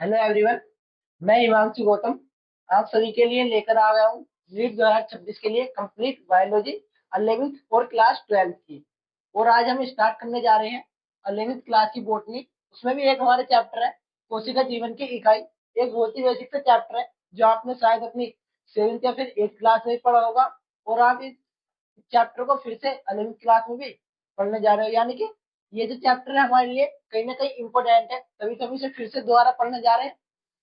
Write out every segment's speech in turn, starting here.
Hello everyone. मैं हिमांशु गौतम आप सभी के लिए लेकर आ गया हूँ नीट 2026 के लिए कंप्लीट बायोलॉजी 11वीं और क्लास 12th की। और आज हम स्टार्ट करने जा रहे हैं 11वीं क्लास की बॉटनी। उसमें भी एक हमारा चैप्टर है कोशिका जीवन की इकाई। एक बहुत ही बेसिक सा चैप्टर है जो आपने शायद अपनी 7th या फिर 8th क्लास में पढ़ा होगा। और आप इस चैप्टर को फिर से 11वीं क्लास में भी पढ़ने जा रहे हो, यानी कि ये जो चैप्टर है हमारे लिए कहीं ना कहीं इंपॉर्टेंट है, तभी तो हम इसे फिर से दोबारा पढ़ने जा रहे हैं।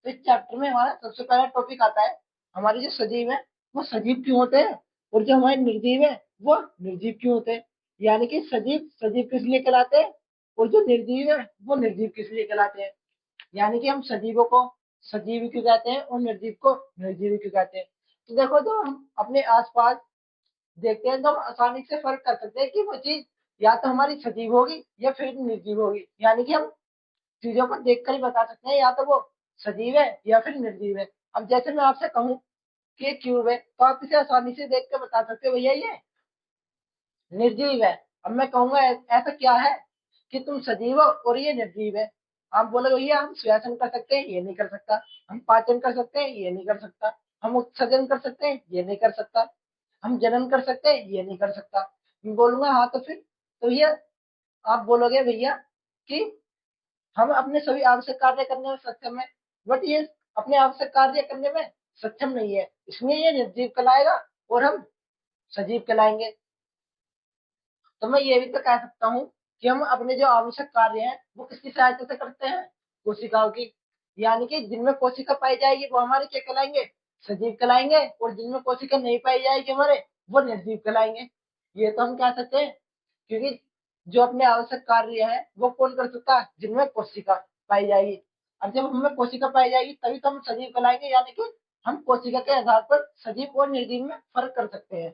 तो इस चैप्टर में हमारा सबसे पहला टॉपिक आता है हमारे जो सजीव है वो सजीव क्यों होते हैं, और जो हमारे निर्जीव है वो निर्जीव क्यों होते हैं। यानी कि सजीव सजीव किस लिए कहलाते हैं और जो निर्जीव है वो निर्जीव किस लिए कहलाते हैं। यानी कि हम सजीवों को सजीव क्यों कहते हैं और निर्जीव को निर्जीव क्यों कहते हैं। तो देखो, तो हम अपने आसपास देखते हैं तो हम आसानी से फर्क कर सकते हैं कि वो चीज या तो हमारी सजीव होगी या फिर निर्जीव होगी। यानी कि हम चीजों को देखकर ही बता सकते हैं या तो वो सजीव है या फिर निर्जीव है। अब जैसे मैं आपसे कहूँ कि क्यूब है तो आप इसे आसानी से देख कर बता सकते हो भैया ये निर्जीव है। अब मैं कहूंगा ऐसा क्या है कि तुम सजीव हो और ये निर्जीव है। आप बोले भैया हम श्वसन कर सकते हैं, ये नहीं कर सकता। हम पाचन कर सकते हैं, ये नहीं कर सकता। हम उत्सर्जन कर सकते हैं, ये नहीं कर सकता। हम जनन कर सकते हैं, ये नहीं कर सकता। मैं बोलूंगा हाँ तो फिर तो ये आप बोलोगे भैया कि हम अपने सभी आवश्यक कार्य करने में सक्षम है, बट ये अपने आवश्यक कार्य करने में सक्षम नहीं है, इसलिए ये निर्जीव कहलाएगा और हम सजीव कहलाएंगे। तो मैं ये भी तो कह सकता हूँ कि हम अपने जो आवश्यक कार्य हैं वो किसकी सहायता से करते हैं, कोशिकाओं की। यानी कि जिनमें कोशिका पाई जाएगी वो हमारे क्या कहलाएंगे, सजीव कहलाएंगे, और जिनमें कोशिका नहीं पाई जाएगी हमारे वो निर्जीव कहलाएंगे। ये तो हम कह सकते हैं, क्योंकि जो अपने आवश्यक कार्य है वो कौन कर सकता है, जिनमें कोशिका पाई जाएगी। और जब हमें कोशिका पाई जाएगी तभी तो हम सजीव कहलाएंगे। यानी कि हम कोशिका के आधार पर सजीव और निर्जीव में फर्क कर सकते हैं।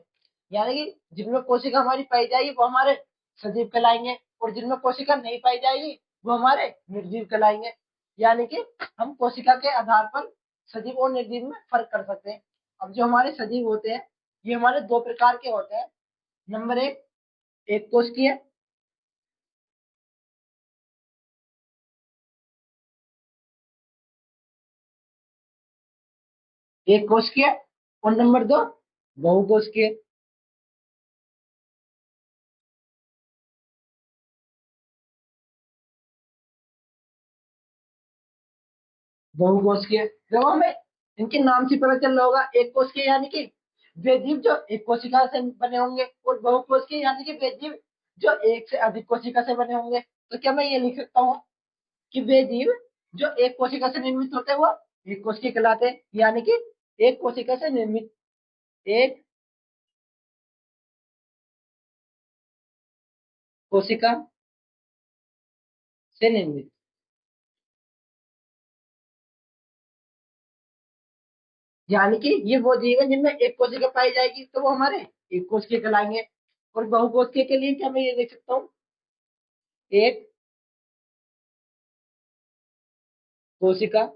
यानी कि जिनमें कोशिका हमारी पाई जाएगी वो हमारे सजीव कहलाएंगे, और जिनमें कोशिका नहीं पाई जाएगी वो हमारे निर्जीव कहलाएंगे। यानी कि हम कोशिका के आधार पर सजीव और निर्जीव में फर्क कर सकते हैं। अब जो हमारे सजीव होते हैं ये हमारे दो प्रकार के होते हैं। नंबर एक कोशिकीय। एक कोशिकीय और नंबर दो बहुकोशिकीय। बहुकोशिकीय जब हमें इनके नाम से पता चल रहा होगा, एक कोशिकीय यानी कि वे जीव जो एक कोशिका से बने होंगे, और बहुकोशिकीय यानी कि वे जीव जो एक से अधिक कोशिका से बने होंगे। तो क्या मैं ये लिख सकता हूँ कि वे जीव जो एक कोशिका से निर्मित होते हैं वो एक कोशिकीय कहलाते हैं। यानी कि एक कोशिका से निर्मित, एक कोशिका से निर्मित। यानी कि ये वो जीव है जिनमें एक कोशिका पाई जाएगी तो वो हमारे एक कोशिकीय कहलाएंगे। और बहुकोशिकीय के लिए क्या मैं ये लिख सकता हूँ, एक कोशिका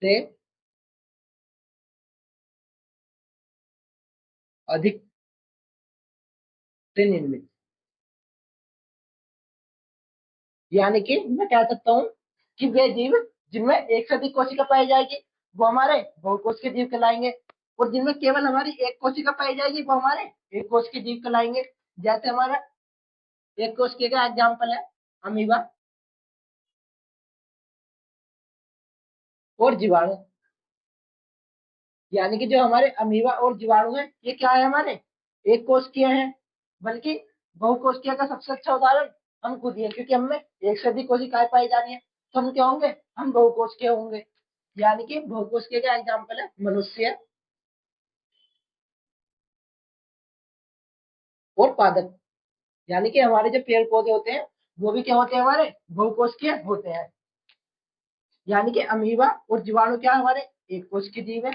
से अधिक से निर्मित। यानी कि मैं कह सकता हूँ कि वे जीव जिनमें एक से अधिक कोशिका पाई जाएगी वो हमारे बहुकोशिकीय जीव कहलाएंगे, और जिनमें केवल हमारी एक कोशिका पाई जाएगी वो हमारे एक कोशिकीय जीव कहलाएंगे। जैसे हमारा एक कोशिकीय का एग्जाम्पल है अमीबा और जीवाणु। यानी कि जो हमारे अमीबा और जीवाणु हैं ये क्या है, हमारे एक कोशिकीय हैं। बल्कि बहुकोशिकीय का सबसे अच्छा उदाहरण हम खुद ही हैं, क्योंकि हमें एक से अधिक कोशिकाएं पाई जानी है तो हम क्या होंगे, हम बहुकोशिकीय होंगे। यानी कि बहुकोशिकीय का एग्जाम्पल है मनुष्य और पादप। यानी कि हमारे जो पेड़ पौधे होते हैं वो भी क्या होते हैं, हमारे बहुकोशिकीय होते हैं। यानी कि अमीबा और जीवाणु क्या है, हमारे एक कोशिकीय जीव है,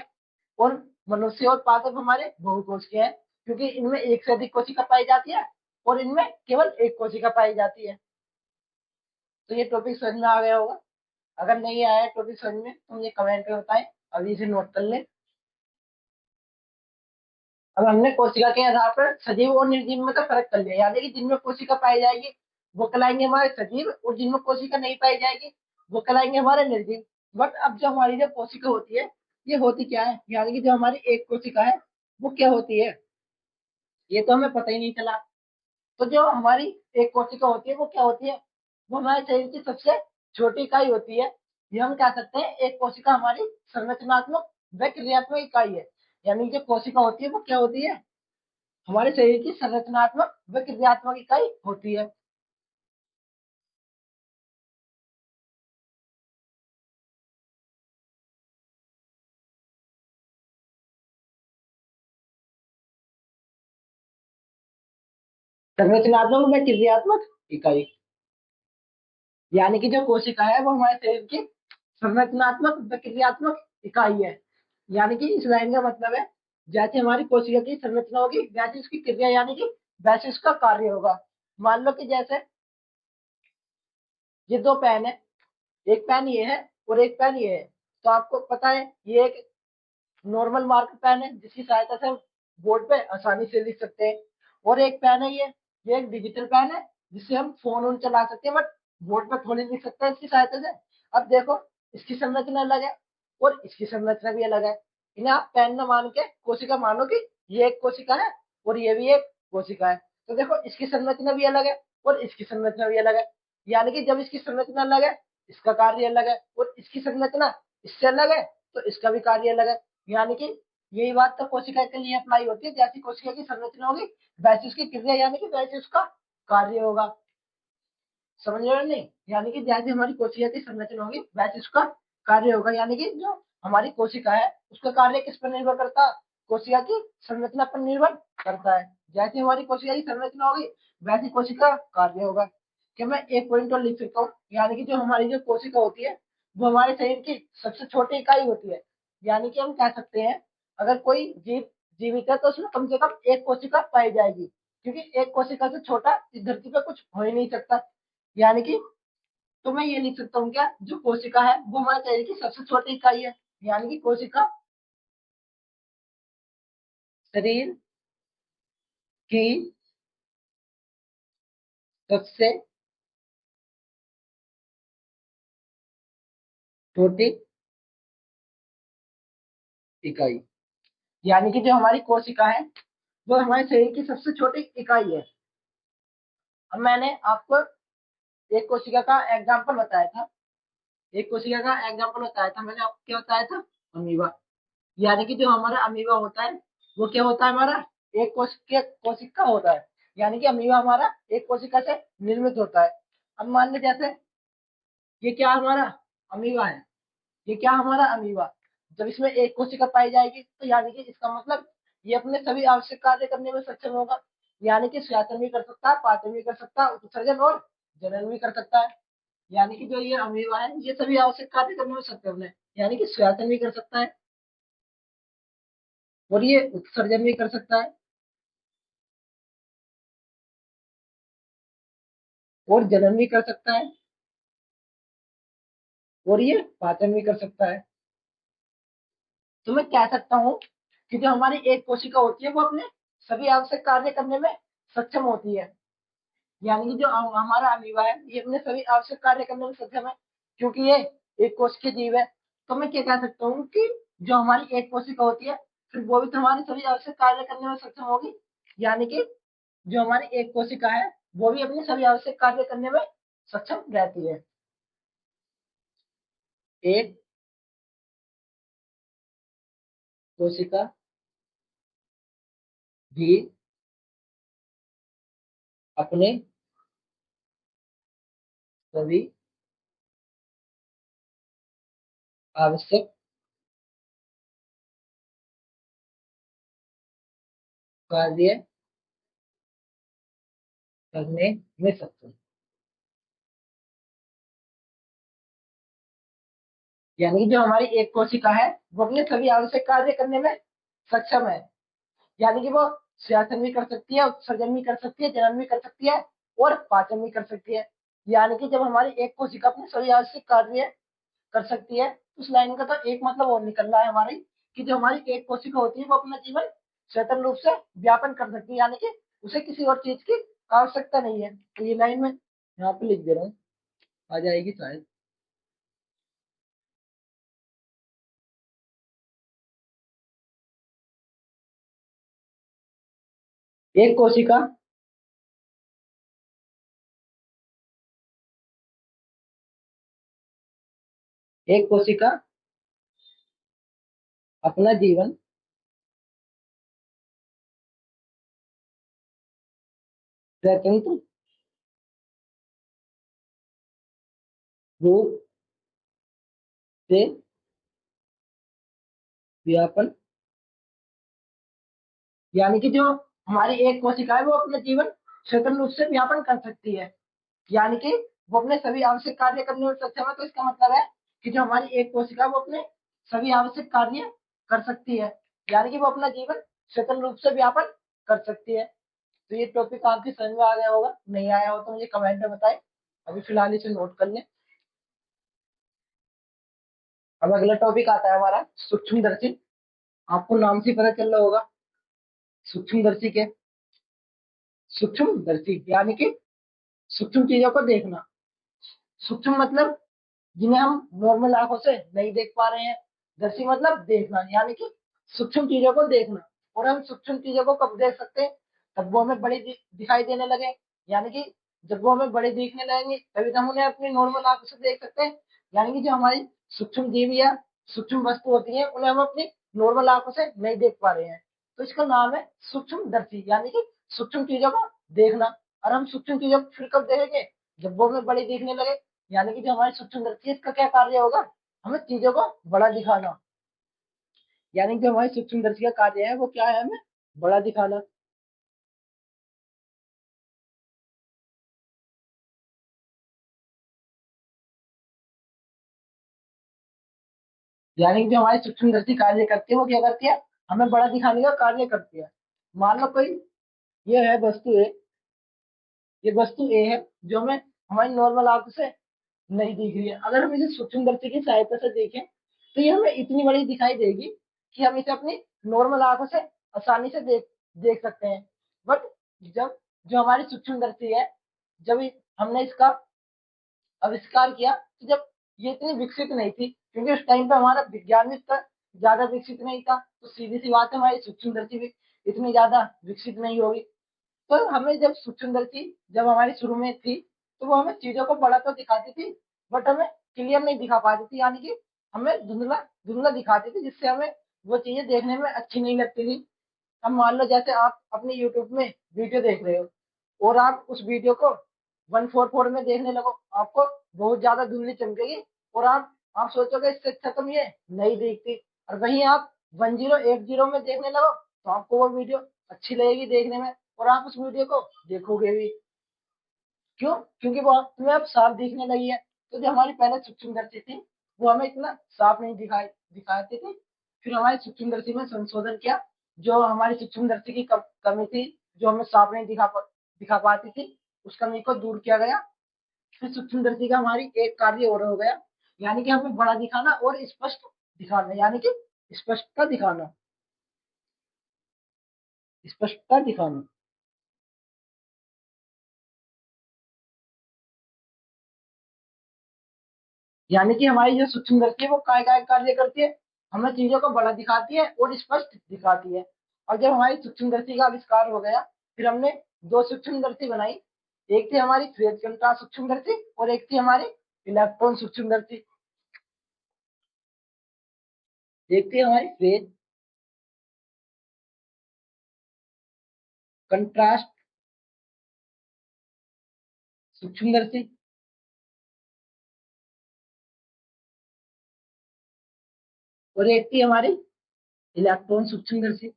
और मनुष्य और पादप हमारे बहुकोशिकीय है, क्योंकि इनमें एक से अधिक कोशिका पाई जाती है और इनमें केवल एक कोशिका पाई जाती है। तो ये टॉपिक समझ में आ गया होगा। अगर नहीं आया है टॉपिक समझ में तो मुझे कमेंट में बताएं, अभी इसे नोट कर लें। अब हमने कोशिका के आधार पर सजीव और निर्जीव में तो फर्क कर लिया, यानी कि जिनमें कोशिका पाई जाएगी वो कहलाएंगे हमारे सजीव, और जिनमें कोशिका नहीं पाई जाएगी वो कहलाएंगे हमारे निर्जीव। बट अब जो हमारी जो कोशिका होती है, ये होती क्या है, यानी कि जो हमारी एक कोशिका है वो क्या होती है, ये तो हमें पता ही नहीं चला। तो जो हमारी एक कोशिका होती है वो क्या होती है, वो हमारे शरीर की सबसे छोटी इकाई होती है। ये हम कह सकते हैं एक कोशिका हमारी संरचनात्मक व क्रियात्मक इकाई है। यानी जो कोशिका होती है वो क्या होती है, हमारे शरीर की संरचनात्मक व क्रियात्मक इकाई होती है। संरचनात्मक व क्रियात्मक इकाई, यानी कि जो कोशिका है वो हमारे शरीर की संरचनात्मक व क्रियात्मक इकाई है। यानी कि इस लाइन का मतलब है, जैसे हमारी कोशिका की संरचना होगी वैसे उसकी क्रिया, यानी कि वैसे उसका कार्य होगा। मान लो कि जैसे ये दो पेन है, एक पेन ये है और एक पेन ये है। तो आपको पता है ये एक नॉर्मल मार्क पेन है जिसकी सहायता से हम बोर्ड पे आसानी से लिख सकते हैं, और एक पेन है ये एक डिजिटल पेन है जिससे हम फोन ऑन चला सकते हैं, बट बोर्ड पे थोड़ी लिख सकते हैं इसकी सहायता से। अब देखो, इसकी संरचना अलग है और इसकी संरचना भी अलग है। इन्हें आप पेन न मान के कोशिका मानो कि ये एक कोशिका है और ये भी एक कोशिका है। तो देखो, इसकी संरचना भी अलग है और इसकी संरचना भी अलग है। यानी कि जब इसकी संरचना अलग है, इसका कार्य अलग है, और इसकी संरचना इससे अलग है तो इसका भी कार्य अलग है। यानी कि यही बात तो कोशिका के लिए अप्लाई होती है, जैसी कोशिका की संरचना होगी वैसी उसकी क्रिया, यानी कि वैसे उसका कार्य होगा। समझ रहे हो नहीं, यानी कि जैसे हमारी कोशिका की संरचना होगी वैसे उसका कार्य होगा। यानी कि जो हमारी कोशिका है उसका कार्य किस पर निर्भर करता है, कोशिका की संरचना पर निर्भर करता है। जैसे हमारी कोशिका की संरचना होगी वैसी कोशिका का कार्य होगा। क्या मैं एक पॉइंट और लिख सकता हूँ, यानी कि जो हमारी जो कोशिका होती है वो हमारे शरीर की सबसे छोटी इकाई होती है। यानी कि हम कह सकते हैं, अगर कोई जीव जीवित है तो उसमें कम से कम एक कोशिका पाई जाएगी, क्योंकि एक कोशिका से छोटा इस धरती पर कुछ हो ही नहीं सकता। यानी कि तो मैं ये लिख सकता हूँ क्या, जो कोशिका है वो हमारे शरीर की सबसे छोटी इकाई है। यानी कि कोशिका शरीर की सबसे छोटी इकाई, यानी कि जो हमारी कोशिका है वो हमारे शरीर की सबसे छोटी इकाई है। अब मैंने आपको एक कोशिका का एग्जाम्पल बताया था, एक कोशिका का एग्जाम्पल बताया था मैंने आपको, क्या बताया था, अमीबा। यानी कि जो हमारा अमीबा होता है वो क्या होता है, हमारा एक कोशिका होता है। यानी कि अमीबा हमारा एक कोशिका से निर्मित होता है। अब मान लीजिए जैसे ये क्या हमारा अमीबा है, ये क्या हमारा अमीबा, जब इसमें एक कोशिका पाई जाएगी तो यानी कि इसका मतलब ये अपने सभी आवश्यक कार्य करने में सक्षम होगा। यानी कि श्वसन भी कर सकता है, पाचन भी कर सकता है, उत्सर्जन और जनन भी कर सकता है। यानी कि जो ये अमीबा है ये सभी आवश्यक कार्य करने में सक्षम है। यानी कि श्वसन भी कर सकता है और ये उत्सर्जन भी कर सकता है और जनन भी कर सकता है और ये पाचन भी कर सकता है। तो मैं कह सकता हूँ कि जो हमारी एक कोशिका होती है वो अपने सभी आवश्यक कार्य करने में सक्षम होती है। यानी कि जो हमारा अमीबा है ये अपने सभी आवश्यक कार्य करने में सक्षम है, क्योंकि ये एक कोशिकीय जीव है। तो मैं क्या कह सकता हूँ कि जो हमारी एक कोशिका होती है फिर वो भी तो हमारे सभी आवश्यक कार्य करने में सक्षम होगी। यानी कि जो हमारी एक कोशिका है वो भी अपने सभी आवश्यक कार्य करने में सक्षम रहती है। एक कोशिका भी अपने सभी आवश्यक कार्य करने में सक्षम, यानी कि जो हमारी एक कोशिका है वो अपने सभी आवश्यक कार्य करने में सक्षम है। यानी कि वो श्वसन भी कर सकती है, उत्सर्जन भी कर सकती है, जनन भी कर सकती है और पाचन भी कर सकती है। यानी कि जब हमारी एक कोशिका अपने सभी आवश्यक कार्य कर सकती है, उस लाइन का तो एक मतलब और निकल रहा है हमारी, कि जो हमारी एक कोशिका होती है वो अपना जीवन स्वतंत्र रूप से व्यापन कर सकती है। यानी कि उसे किसी और चीज की आवश्यकता नहीं है। तो ये लाइन में यहाँ पे लिख दे रहा हूँ, आ जाएगी शायद। एक कोशिका एक कोशिका अपना जीवन स्वतंत्र रूप से व्यापन, यानी कि जो हमारी एक कोशिका है वो अपना जीवन स्वतंत्र रूप से व्यापन कर सकती है, यानी कि वो अपने सभी आवश्यक कार्य करने में सक्षम है। तो इसका मतलब है कि जो हमारी एक कोशिका है वो अपने सभी आवश्यक कार्य कर सकती है, यानी कि वो अपना जीवन स्वतंत्र रूप से व्यापन कर सकती है। तो ये टॉपिक आपकी समझ में आ गया होगा, नहीं आया हो तो मुझे कमेंट में बताएं। अभी फिलहाल इसे नोट कर लें। अब अगला टॉपिक आता है हमारा सूक्ष्मदर्शी। आपको नाम से पता चल रहा होगा सूक्ष्मदर्शी के, सूक्ष्मदर्शी यानी कि सूक्ष्म चीजों को देखना। सूक्ष्म मतलब जिन्हें हम नॉर्मल आंखों से नहीं देख पा रहे हैं। दर्शी मतलब देखना, यानी कि सूक्ष्म चीजों को देखना। और हम सूक्ष्म चीजों को कब देख सकते हैं? तब वो हमें बड़ी दिखाई देने लगे, यानी कि जब वो हमें बड़ी दिखने लगेंगे तभी तो हम उन्हें अपनी नॉर्मल आंखों से देख सकते हैं। यानी कि जो हमारी सूक्ष्म जीव या सूक्ष्म वस्तु होती है उन्हें हम अपनी नॉर्मल आंखों से नहीं देख पा रहे हैं, तो इसका नाम है सूक्ष्मदर्शी, यानी कि सूक्ष्म चीजों को देखना। और हम सूक्ष्म चीजों को फिर कब देखेंगे? जब वो हमें बड़ी दिखने लगे, यानी कि जो हमारी सूक्ष्मदर्शी है इसका क्या कार्य होगा? हमें चीजों को बड़ा दिखाना। यानी कि जो हमारी सूक्ष्मदर्शी का कार्य है वो क्या है? हमें बड़ा दिखाना। यानी कि जो हमारी सूक्ष्मदर्शी कार्य करती है वो क्या करती है? हमें बड़ा दिखाने का कार्य करती है। मान लो कोई ये है वस्तु ए, ये वस्तु ए है जो हमें हमारी नॉर्मल आंख से नहीं दिख रही है। अगर हम इसे सूक्ष्मदर्शी की सहायता से देखें तो ये हमें इतनी बड़ी दिखाई देगी कि हम इसे अपनी नॉर्मल आंखों से आसानी से देख देख सकते हैं। बट जब जो हमारी सूक्ष्मदर्शी है, जब हमने इसका आविष्कार किया तो जब ये इतनी विकसित नहीं थी, क्योंकि उस टाइम पे हमारा विज्ञान भी इतना ज्यादा विकसित नहीं था, तो सीधी सी बात है हमारी सूक्ष्मदर्शी भी इतनी ज्यादा विकसित नहीं होगी। तो हमें जब सूक्ष्मदर्शी जब हमारी शुरू में थी तो वो हमें चीजों को बड़ा तो दिखाती थी, बट हमें क्लियर नहीं दिखा पाती थी, यानी कि हमें धुंधला धुंधला दिखाती थी, जिससे हमें वो चीजें देखने में अच्छी नहीं लगती थी। अब मान लो जैसे आप अपने यूट्यूब में वीडियो देख रहे हो और आप उस वीडियो को 144 में देखने लगो, आपको बहुत ज्यादा धुंधली चमकेगी और आप सोचोगे इससे अच्छा तो ये नहीं दिखती। और वहीं आप 1080 में देखने लगो तो आपको वो वीडियो अच्छी लगेगी देखने में और आप उस वीडियो को देखोगे भी। क्यों? क्योंकि वो तुम्हें अब साफ दिखने लगी है। तो जो हमारी पहले सूक्ष्मदर्शी थी वो हमें इतना साफ नहीं दिखाती थी। फिर हमारी सूक्ष्मदर्शी में संशोधन किया, जो हमारी सूक्ष्मदर्शी की कमी थी, जो हमें साफ नहीं दिखा पाती थी, उस कमी को दूर किया गया। फिर सूक्ष्मदर्शी का हमारी एक कार्य और हो गया, यानी कि हमें बड़ा दिखाना और स्पष्ट दिखाना, यानी कि स्पष्टता दिखाना, स्पष्टता दिखाना। यानी कि हमारी जो सूक्ष्मदर्शी है वो काय काय कार्य करती है? हमें चीजों को बड़ा दिखाती है और स्पष्ट दिखाती है। और जब हमारी सूक्ष्मदर्शी का आविष्कार हो गया फिर हमने दो सूक्ष्मदर्शी बनाई। एक थी हमारी फ्रेज कंट्रास्ट सूक्ष्मदर्शी और एक थी हमारी इलेक्ट्रॉन सूक्ष्मदर्शी। एक थी हमारी फ्रेज कंट्रास्ट सूक्ष्मदर्शी और एक थी हमारी इलेक्ट्रॉन सूक्ष्मदर्शी।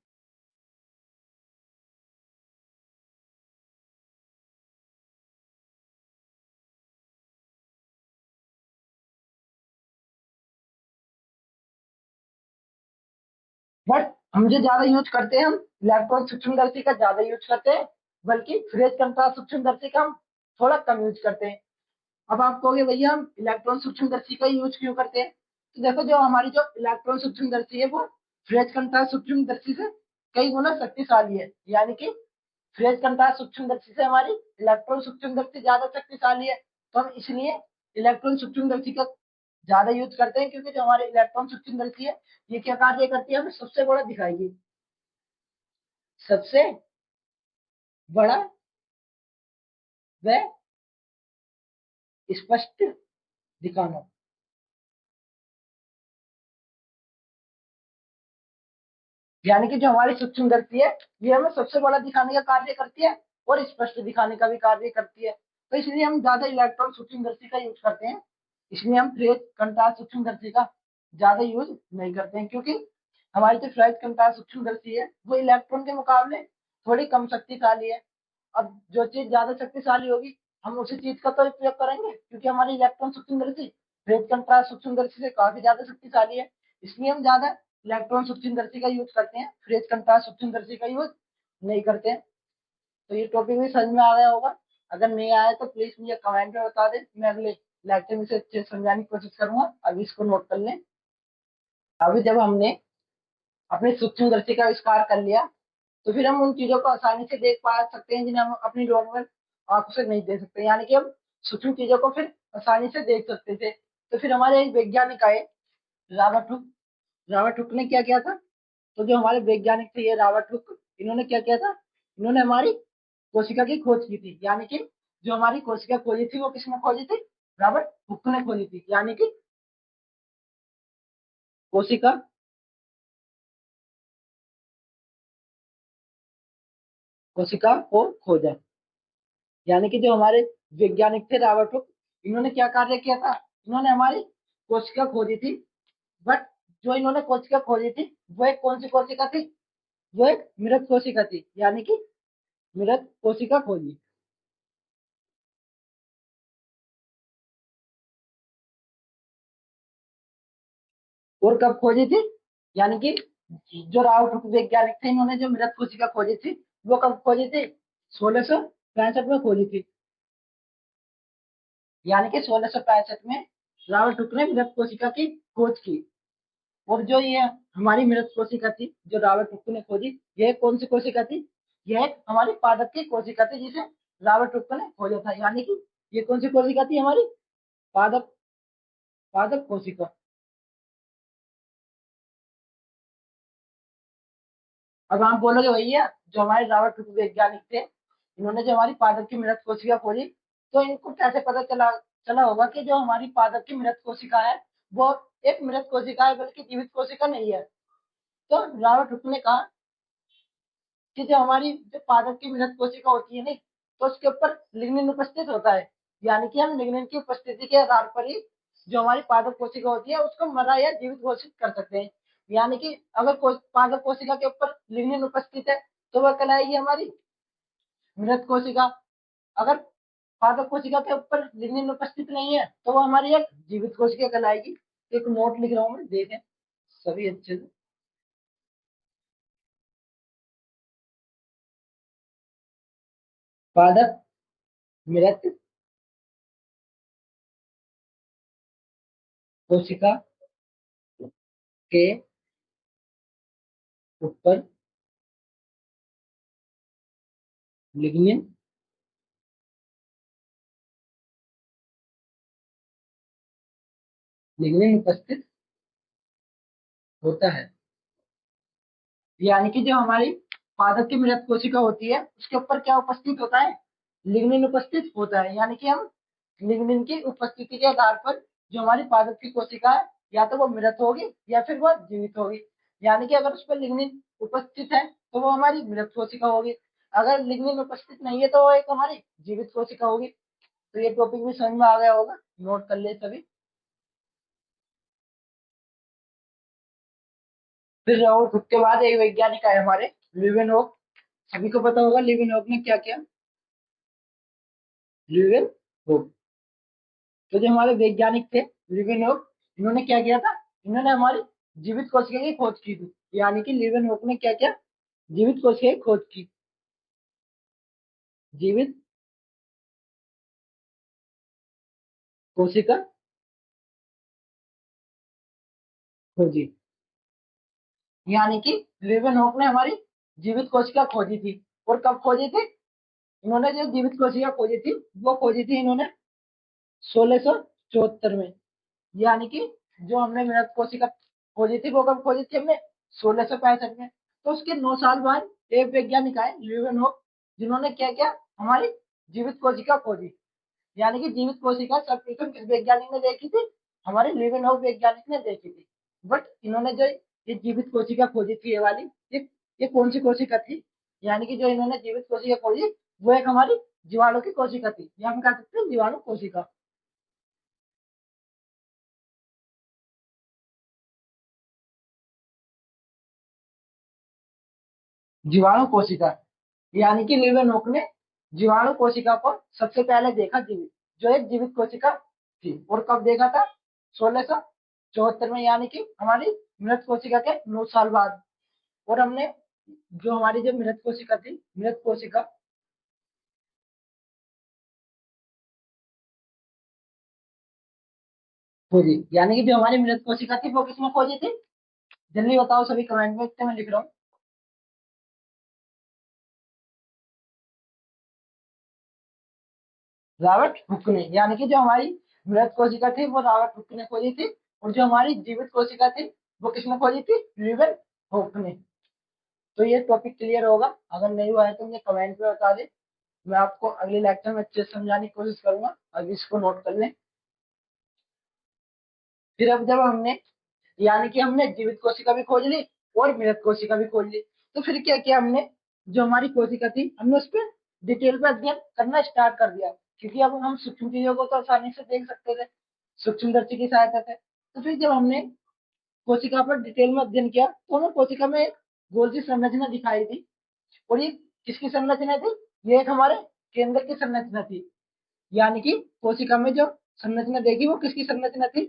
बट हम जो ज्यादा यूज करते हैं हम इलेक्ट्रॉन सूक्ष्मदर्शी का ज्यादा यूज करते हैं, बल्कि फ्रेज कंट्रास्ट सूक्ष्मदर्शी का हम थोड़ा कम यूज करते हैं। अब आप कहोगे भैया हम इलेक्ट्रॉन सूक्ष्मदर्शी का यूज क्यों करते हैं? तो देखो जो हमारी जो इलेक्ट्रॉन सूक्ष्मदर्शी है वो फ्रेज कंट्रास्ट सूक्ष्मदर्शी से कई गुना शक्तिशाली है। यानी कि फ्रेज कंट्रास्ट सूक्ष्मदर्शी से हमारी इलेक्ट्रॉन सूक्ष्मदर्शी ज्यादा शक्तिशाली है, तो हम इसलिए इलेक्ट्रॉन सूक्ष्मदर्शी का ज्यादा यूज करते हैं, क्योंकि जो हमारे इलेक्ट्रॉन सूक्ष्मदर्शी है ये क्या कार्य करती है, हमें सबसे बड़ा दिखाएगी, सबसे बड़ा व स्पष्ट दिखाना। यानी कि जो हमारी सूक्ष्मदर्शी है ये हमें सबसे बड़ा दिखाने का कार्य करती है और स्पष्ट दिखाने का भी कार्य करती है, तो इसलिए हम ज्यादा इलेक्ट्रॉन सूक्ष्मदर्शी का यूज करते हैं। इसलिए हम फ्रेज कंट्रास्ट सूक्ष्मदर्शी का ज्यादा यूज नहीं करते हैं, क्योंकि हमारी जो फ्रेज कंट्रास्ट सूक्ष्मदर्शी है वो इलेक्ट्रॉन के मुकाबले थोड़ी कम शक्तिशाली है। अब जो चीज ज्यादा शक्तिशाली होगी हम उसी चीज का तो उपयोग करेंगे, क्योंकि हमारी इलेक्ट्रॉन सूक्ष्मदर्शी फ्रेज कंट्रास्ट सूक्ष्मदर्शी से काफी ज्यादा शक्तिशाली है, इसलिए हम ज्यादा इलेक्ट्रॉन सूक्ष्मदर्शी का यूज करते हैं, फ्रेज कंट्रास्ट सूक्ष्मदर्शी का यूज नहीं करते हैं। तो ये टॉपिक भी समझ में आ गया होगा। अगर नहीं आया तो प्लीज मुझे कमेंट में बता दें, मैं अगले लेक्चर में इसे अच्छे से समझाने की कोशिश करूंगा। अभी इसको नोट कर लें। अभी जब हमने अपनी सूक्ष्मदर्शी का आविष्कार कर लिया तो फिर हम उन चीजों को आसानी से देख पा सकते हैं जिन्हें हम अपनी नॉर्मल आंखों से नहीं देख सकते, यानी कि हम सूक्ष्म चीजों को फिर आसानी से देख सकते थे। तो फिर हमारे एक वैज्ञानिक आए, रॉबर्ट हुक। रॉबर्ट हुक ने क्या किया था, तो जो हमारे वैज्ञानिक थे ये रॉबर्ट हुक, इन्होंने क्या किया था, इन्होंने हमारी कोशिका की खोज की थी। यानी कि जो हमारी कोशिका खोजी थी वो किसने खोजी थी, रॉबर्ट हुक ने खोजी थी। यानी कि कोशिका कोशिका को खोजा। यानी कि जो हमारे वैज्ञानिक थे रॉबर्ट हुक, इन्होंने क्या कार्य किया था, इन्होंने हमारी कोशिका खोजी थी। बट जो इन्होंने कोशिका खोजी थी वो एक कौन सी कोशिका थी, वो एक मृत कोशिका थी। यानी कि मृत कोशिका खोजी। और कब खोजी थी, यानी कि जो रावत वैज्ञानिक थे इन्होंने जो मृत कोशिका खोजी थी वो कब खोजी थी, 1665 में खोजी थी। यानी कि 1665 में रावत हुक ने मृत कोशिका की खोज की। और जो ये हमारी मृत कोशिका थी जो रावत हुक ने खोजी, यह कौन सी कोशिका थी, यह एक हमारी पादप की कोशिका थी जिसे रावत हुक ने खोजा था। यानी कि ये कौन सी कोशिका थी, हमारी पादप पादप कोशिका। अब आप बोलोगे भैया जो हमारे रावत वैज्ञानिक थे इन्होंने जो हमारी पादप की मृत कोशिका खोजी, तो इनको कैसे पता चला चला होगा कि जो हमारी पादप की मृत कोशिका है वो एक मृत कोशिका है बल्कि जीवित कोशिका नहीं है। तो रावत हुक ने कहा कि जो हमारी जो पादप की मृत कोशिका होती है नहीं, तो उसके ऊपर लिग्निन उपस्थित होता है। यानी कि हम लिग्निन की उपस्थिति के आधार पर ही जो हमारी पादप कोशिका होती है उसको मरा या जीवित घोषित कर सकते हैं। यानी कि अगर पादप कोशिका के ऊपर लिग्निन उपस्थित है तो वह कहलाएगी हमारी मृत कोशिका। अगर पादप कोशिका के ऊपर लिग्निन उपस्थित नहीं है तो वो हमारी एक जीवित कोशिका कहलाएगी। एक नोट लिख रहा हूँ मैं, देखें सभी अच्छे से। पादप मृत कोशिका के ऊपर लिग्निन लिग्निन उपस्थित होता है। यानी कि जो हमारी पादप की मृत कोशिका होती है उसके ऊपर क्या उपस्थित होता है, लिग्निन उपस्थित होता है। यानी कि हम लिग्निन की उपस्थिति के आधार पर जो हमारी पादप की कोशिका है या तो वो मृत होगी या फिर वो जीवित होगी। यानी कि अगर उस पर लिग्निन उपस्थित है तो वो हमारी मृत कोशिका होगी, अगर लिग्निन उपस्थित नहीं है तो वो एक हमारी जीवित कोशिका होगी। तो ये टॉपिक भी समझ में आ गया होगा, नोट कर ले सभी। फिर और उसके बाद एक वैज्ञानिक आए हमारे, लिवेनहोक। सभी को पता होगा लिवेनहोक ने क्या किया, लिवेनहोक। तो जो हमारे वैज्ञानिक थे लिवेनहोक, इन्होंने क्या किया था, इन्होंने हमारी जीवित कोशिका की खोज की थी। यानी कि लिवेनहोक ने क्या किया, जीवित कोशिका की खोज की, जीवित कोशिका खोजी। यानी कि लिवेनहोक ने हमारी जीवित कोशिका खोजी थी। और कब खोजी थी इन्होंने? जो जीवित कोशिका खोजी थी वो खोजी थी इन्होंने 1674 में। यानी कि जो हमने मृत कोशिका खोजी थी वो कब खोजी थी हमने? 1665 में। तो उसके 9 साल बाद एक वैज्ञानिक आए ल्यूवेनहोक, जिन्होंने क्या किया, हमारी जीवित कोशिका खोजी। यानी कि जीवित कोशिका सर्वप्रथम किस वैज्ञानिक ने देखी थी? हमारे लीवेनहॉक वैज्ञानिक ने देखी थी। बट इन्होंने जो ये जीवित कोशिका खोजी थी, ये वाली, ये कौन सी कोशिका थी? यानी कि जो इन्होंने जीवित कोशिका खोजी वो एक हमारी जीवाणु की कोशिका थी, या हम कह सकते हैं जीवाणु कोशिका। जीवाणु कोशिका, यानी कि लीवेनहॉक ने जीवाणु कोशिका को सबसे पहले देखा जीवित, जो एक जीवित कोशिका थी। और कब देखा था? 1674 में, यानी कि हमारी मृत कोशिका के 9 साल बाद। और हमने जो हमारी जो मृत कोशिका थी, मृत कोशिका खोजी, यानी कि जो हमारी मृत कोशिका थी वो किसने खोजी थी? जल्दी बताओ सभी, कमेंट में, मैं लिख रहा हूँ। रॉबर्ट हुक ने, यानी कि जो हमारी मृत कोशिका थी वो रॉबर्ट हुक ने खोजी थी। और जो हमारी जीवित कोशिका थी वो किसने खोजी थी? लीवन हुक ने। तो ये टॉपिक क्लियर होगा। अगर नहीं हुआ है तो मुझे कमेंट में बता दे, मैं आपको अगले लेक्चर में अच्छे से समझाने की कोशिश करूंगा। अब इसको नोट कर लें। फिर अब जब हमने, यानी कि हमने जीवित कोशिका भी खोज ली और मृत कोशिका भी खोज ली, तो फिर क्या किया हमने? जो हमारी कोशिका थी हमने उस पर डिटेल में अध्ययन करना स्टार्ट कर दिया, क्योंकि अब हम सूक्ष्म चीजों को तो आसानी से देख सकते थे सूक्ष्मदर्शी की सहायता से। तो फिर जब हमने कोशिका पर डिटेल में अध्ययन किया तो हमें कोशिका में एक गोल सी संरचना दिखाई दी। और ये किसकी संरचना थी? ये एक हमारे केंद्र की संरचना थी। यानी कि कोशिका में जो संरचना देखी वो किसकी संरचना थी?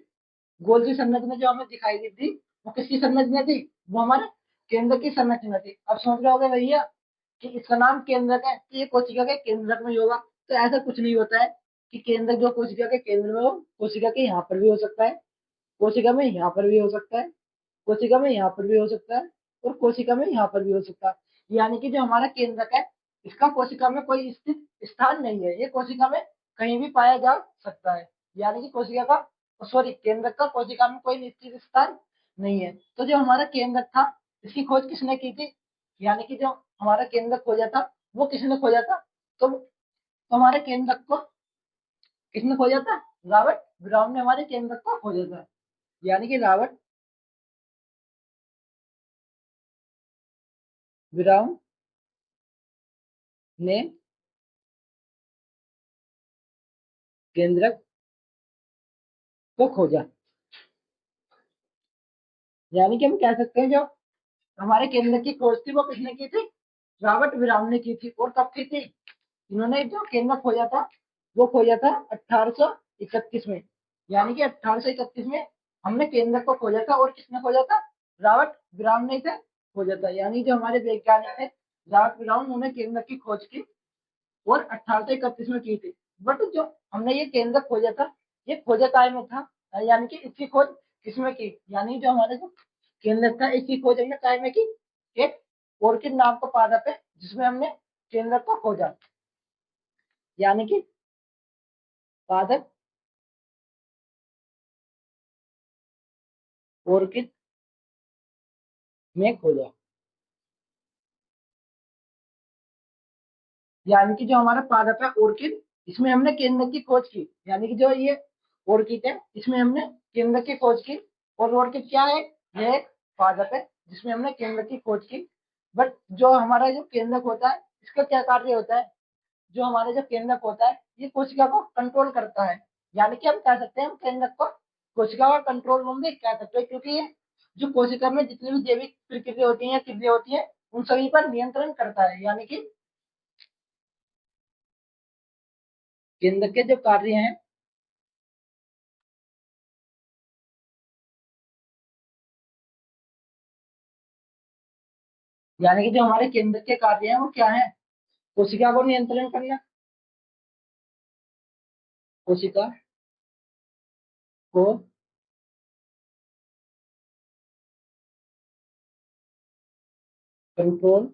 गोल सी संरचना जो हमें दिखाई दी थी वो किसकी संरचना थी? वो हमारे केंद्र की संरचना थी। अब सोच रहे होगे भैया कि इसका नाम केंद्रक है, तो ये कोशिका के केंद्रक में ही होगा। तो ऐसा कुछ नहीं होता है कि केंद्रक जो कोशिका के केंद्र में हो, कोशिका के यहाँ पर भी हो सकता है, कोशिका में यहाँ पर भी हो सकता है, कोशिका में यहाँ पर भी हो सकता है, और कोशिका में यहाँ पर भी हो सकता है। यानी कि जो हमारा केंद्रक है इसका कोशिका में कोई स्थित स्थान नहीं है, ये कोशिका में कहीं भी पाया जा सकता है। यानी कि कोशिका का, सॉरी, केंद्रक का कोशिका में कोई निश्चित स्थान नहीं है। तो जो हमारा केंद्रक था इसकी खोज किसने की थी? यानी कि जो हमारा केंद्रक खोजा था वो किसने खोजा था? तो हमारे केंद्रक को किसने खोजा था? रॉबर्ट ब्राउन ने हमारे केंद्रक को खोजा था। यानी कि रॉबर्ट ब्राउन ने केंद्रक को खोजा। यानी कि हम कह सकते हैं जो हमारे केंद्र की खोज थी वो किसने की थी? रॉबर्ट ब्राउन ने की थी। और कब की थी? इन्होंने जो केंद्र खोजा था वो खोजा था 1831 में। यानी कि 1831 में हमने केंद्र को खोजा था। और किसने खोजा था? रॉबर्ट ब्राउन ने इसे खोजा था। यानी जो हमारे वैज्ञानिक थे रॉबर्ट ब्राउन, उन्होंने केंद्र की खोज की और 1831 में की थी। बट जो हमने ये केंद्र खोजा था ये खोजा काय में था? यानी कि इसकी खोज किसमें की? यानी जो हमारे जो केंद्र था इसकी खोज हमने काय में की? एक ऑर्किड नाम का पादप है जिसमें हमने केंद्र को खोजा। यानी कि पादप ऑर्किड में खोजा। यानी कि जो हमारा पादप है ऑर्किड, इसमें हमने केंद्र की खोज की। यानी कि जो ये ऑर्किड है इसमें हमने केंद्र की खोज की। और ऑर्किड क्या है? ये एक पादप है जिसमें हमने केंद्र की खोज की। बट जो हमारा जो केंद्रक होता है इसका क्या कार्य होता है? जो हमारा जो केंद्रक होता है ये कोशिका को कंट्रोल करता है। यानी कि हम कह सकते हैं हम केंद्रक को कोशिका का कंट्रोल रूम भी कह सकते हैं, क्योंकि ये जो कोशिका में जितनी भी जैविक प्रक्रिया होती है, क्रिया होती है, उन सभी पर नियंत्रण करता है। यानी कि केंद्र के जो कार्य हैं, यानी कि जो हमारे केंद्र के कार्य हैं वो क्या है? कोशिका को नियंत्रण करना, कोशिका को कंट्रोल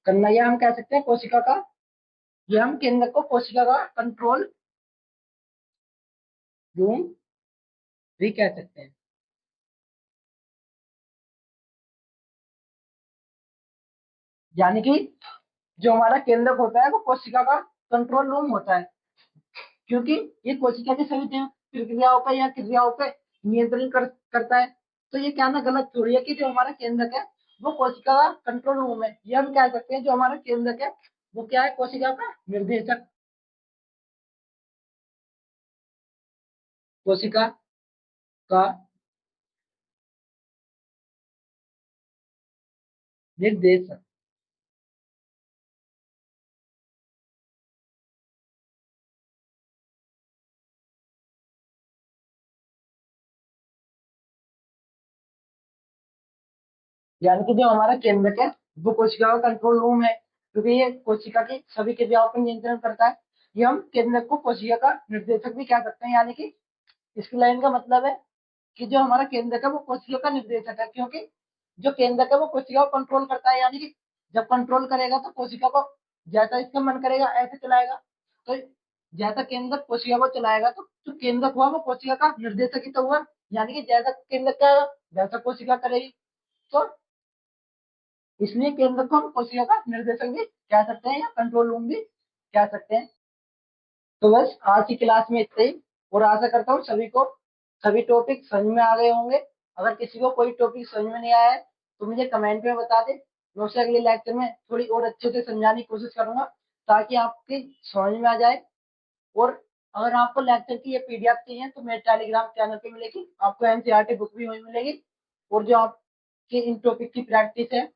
करना, या हम कह सकते हैं कोशिका का, या हम केंद्र को कोशिका का कंट्रोल रूम भी कह सकते हैं। यानी कि जो हमारा केंद्रक होता है वो कोशिका का कंट्रोल रूम होता है, क्योंकि ये कोशिका की सभी प्रक्रियाओं पे या क्रियाओं पे नियंत्रण करता है। तो ये क्या ना गलत थोड़ी है कि जो हमारा केंद्रक है वो कोशिका का कंट्रोल रूम है। ये हम कह सकते हैं जो हमारा केंद्रक है वो क्या है, कोशिका का निर्देशक, कोशिका का निर्देशक। यानी कि जो हमारा केंद्रक है वो कोशिका का कंट्रोल रूम है, क्योंकि ये कोशिका की सभी क्रियाओं पर नियंत्रण करता है। ये हम केंद्रक को कोशिका का निर्देशक भी कह सकते हैं। यानी कि इसकी लाइन का मतलब है कि जो हमारा केंद्रक है वो कोशिका का निर्देशक है, क्योंकि जो केंद्रक है वो कोशिका को कंट्रोल करता है। यानी कि जब कंट्रोल करेगा तो कोशिका को जैसा इसका मन करेगा ऐसे चलाएगा। तो जैसा केंद्रक कोशिका को चलाएगा तो जो केंद्रक हुआ वो कोशिका का निर्देशक ही तो हुआ। यानी कि जैसा केंद्रक का वैसा कोशिका करेगी। तो इसलिए केंद्र को हम कोशिका का निर्देशक भी कह सकते हैं या कंट्रोल रूम भी कह सकते हैं। तो बस आज की क्लास में इतना ही, और आशा करता हूँ सभी को सभी टॉपिक समझ में आ गए होंगे। अगर किसी को कोई टॉपिक समझ में नहीं आया है तो मुझे कमेंट में बता दे, मैं उसे अगले लेक्चर में थोड़ी और अच्छे से समझाने की कोशिश करूंगा ताकि आपकी समझ में आ जाए। और अगर आपको लेक्चर की ये पीडीएफ चाहिए तो मेरे टेलीग्राम चैनल पे मिलेगी, आपको एनसीईआरटी बुक भी वहीं मिलेगी। और जो आपके इन टॉपिक की प्रैक्टिस है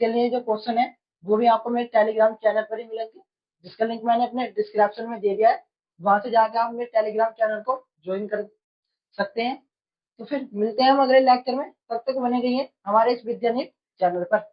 के लिए जो क्वेश्चन है वो भी आपको मेरे टेलीग्राम चैनल पर ही मिलेंगे, जिसका लिंक मैंने अपने डिस्क्रिप्शन में दे दिया है। वहां से जाकर आप मेरे टेलीग्राम चैनल को ज्वाइन कर सकते हैं। तो फिर मिलते हैं हम अगले लेक्चर में, तब तक बने रहिए हमारे इस विद्यानिक चैनल पर।